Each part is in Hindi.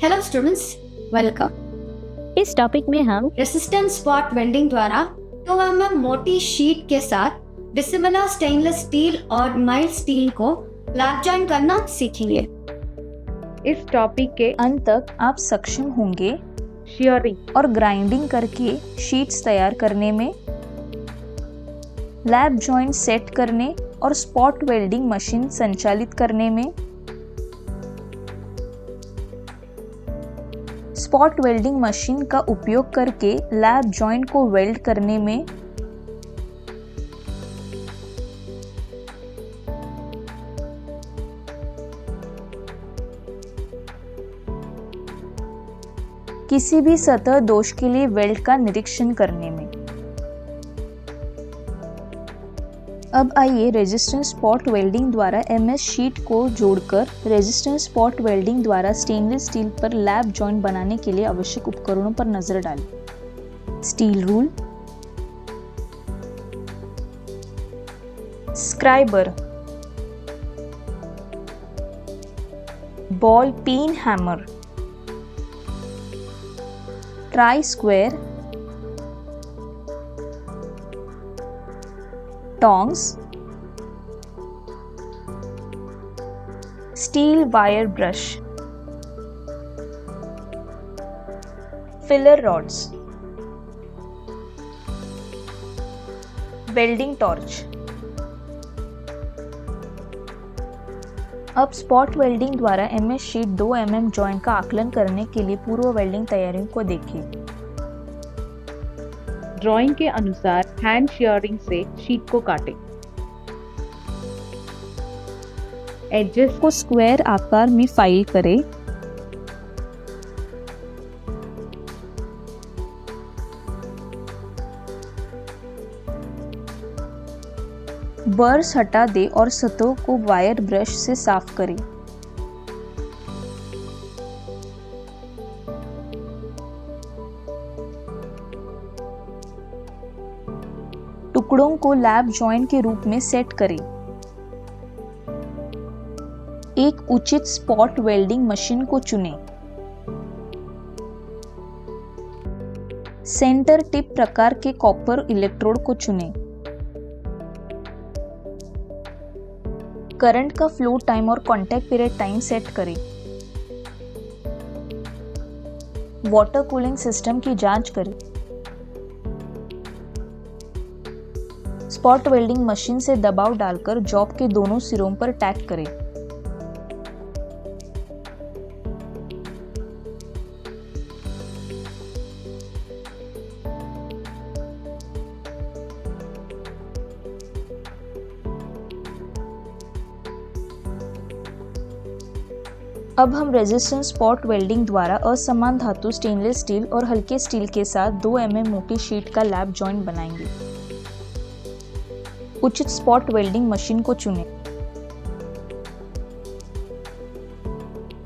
Hello students, welcome. इस टॉपिक में हम रेसिस्टेंस स्पॉट वेल्डिंग द्वारा 2 mm मोटी शीट के साथ डिसिमिलर स्टेनलेस स्टील और माइल्ड स्टील को लैप जॉइन करना सीखेंगे। इस टॉपिक के अंत तक आप सक्षम होंगे शेयरिंग और ग्राइंडिंग करके शीट्स तैयार करने में, लैप जॉइंट सेट करने और स्पॉट वेल्डिंग मशीन संचालित करने में, स्पॉट वेल्डिंग मशीन का उपयोग करके लैप जॉइंट को वेल्ड करने में, किसी भी सतह दोष के लिए वेल्ड का निरीक्षण करने में। अब आइए रेजिस्टेंस स्पॉट वेल्डिंग द्वारा एमएस शीट को जोड़कर रेजिस्टेंस स्पॉट वेल्डिंग द्वारा स्टेनलेस स्टील पर लैप जॉइंट बनाने के लिए आवश्यक उपकरणों पर नजर डालें। Steel rule, scriber, ball pen hammer, try square, tongs, steel wire brush, filler rods, welding torch। अब स्पॉट वेल्डिंग द्वारा एमएस शीट 2 mm जॉइंट का आकलन करने के लिए पूर्व वेल्डिंग तैयारियों को देखिए। ड्राइंग के अनुसार हैंड शेयरिंग से शीट को काटें। एजेस को स्क्वायर आकार में फाइल करें। बर्स हटा दें और सतहों को वायर ब्रश से साफ करें। टुकड़ों को लैप जॉइंट के रूप में सेट करें। एक उचित स्पॉट वेल्डिंग मशीन को चुनें। सेंटर टिप प्रकार के कॉपर इलेक्ट्रोड को चुनें। करंट का फ्लो टाइम और कांटेक्ट पीरियड टाइम सेट करें। वाटर कूलिंग सिस्टम की जांच करें। स्पॉट वेल्डिंग मशीन से दबाव डालकर जॉब के दोनों सिरों पर टैग करें। अब हम रेजिस्टेंस स्पॉट वेल्डिंग द्वारा असमान धातु स्टेनलेस स्टील और हल्के स्टील के साथ 2 mm मोटी शीट का लैप जॉइंट बनाएंगे। उचित स्पॉट वेल्डिंग मशीन को चुनें।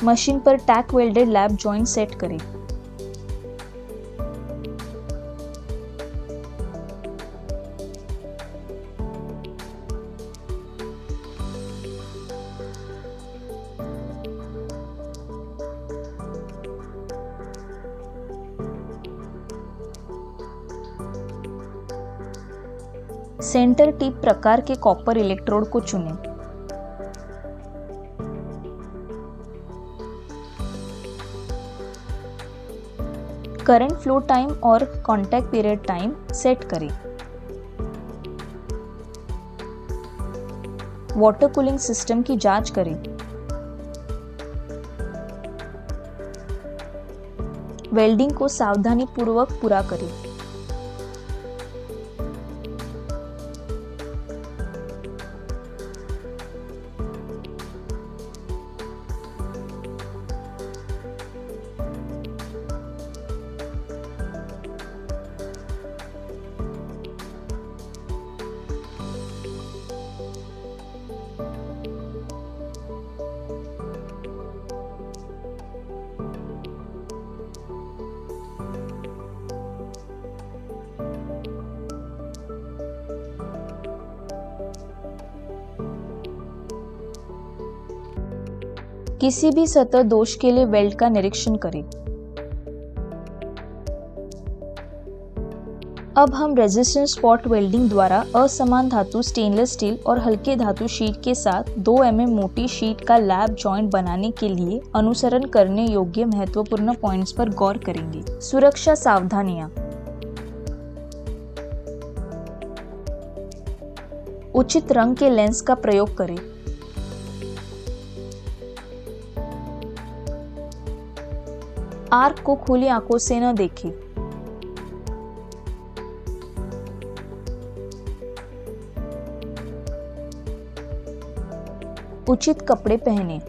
मशीन पर टैक वेल्डेड लैप जॉइंट सेट करें। सेंटर टिप प्रकार के कॉपर इलेक्ट्रोड को चुनें। करंट फ्लो टाइम और कांटेक्ट पीरियड टाइम सेट करें। वाटर कूलिंग सिस्टम की जांच करें। वेल्डिंग को सावधानीपूर्वक पूरा करें। किसी भी सतह दोष के लिए वेल्ड का निरीक्षण करें। अब हम रेजिस्टेंस स्पॉट वेल्डिंग द्वारा असमान धातु स्टेनलेस स्टील और हल्के धातु शीट के साथ 2 mm मोटी शीट का लैप जॉइंट बनाने के लिए अनुसरण करने योग्य महत्वपूर्ण पॉइंट्स पर गौर करेंगे। सुरक्षा सावधानियां। उचित रंग के लेंस का प्रयोग करें। आर्क को खुली आंखों से न देखें। उचित कपड़े पहने।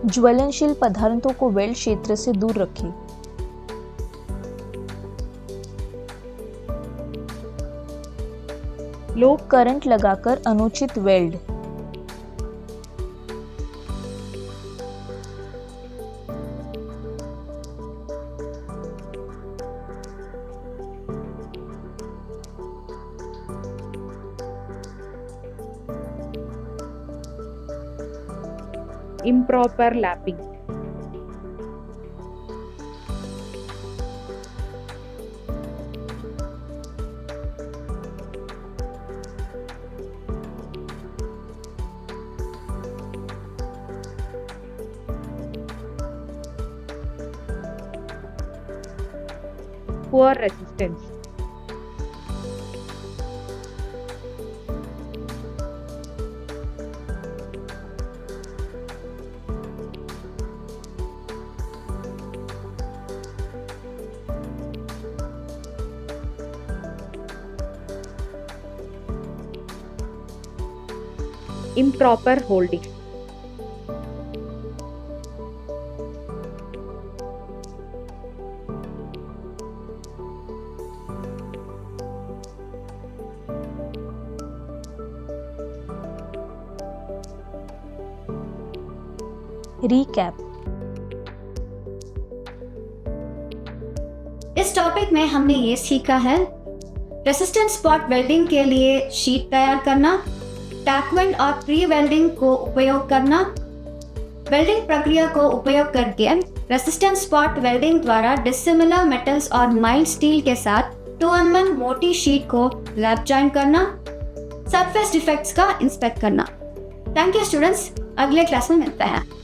ज्वलनशील पदार्थों को वेल्ड क्षेत्र से दूर रखें। लो करंट लगाकर अनुचित weld. Improper lapping. Poor resistance. Improper holding. Recap. इस टॉपिक में हमने ये सीखा है रेसिस्टेंस स्पॉट वेल्डिंग के लिए शीट तैयार करना, टैक वेल्ड और प्री वेल्डिंग को उपयोग करना, वेल्डिंग प्रक्रिया को उपयोग करके रेसिस्टेंस स्पॉट वेल्डिंग द्वारा डिसिमिलर मेटल्स और माइल्ड स्टील के साथ 2 mm मोटी शीट को लैप जॉइन करना, सरफेस डिफेक्ट्स का इंस्पेक्ट करना। थैंक यू स्टूडेंट्स, अगले क्लास में मिलते हैं।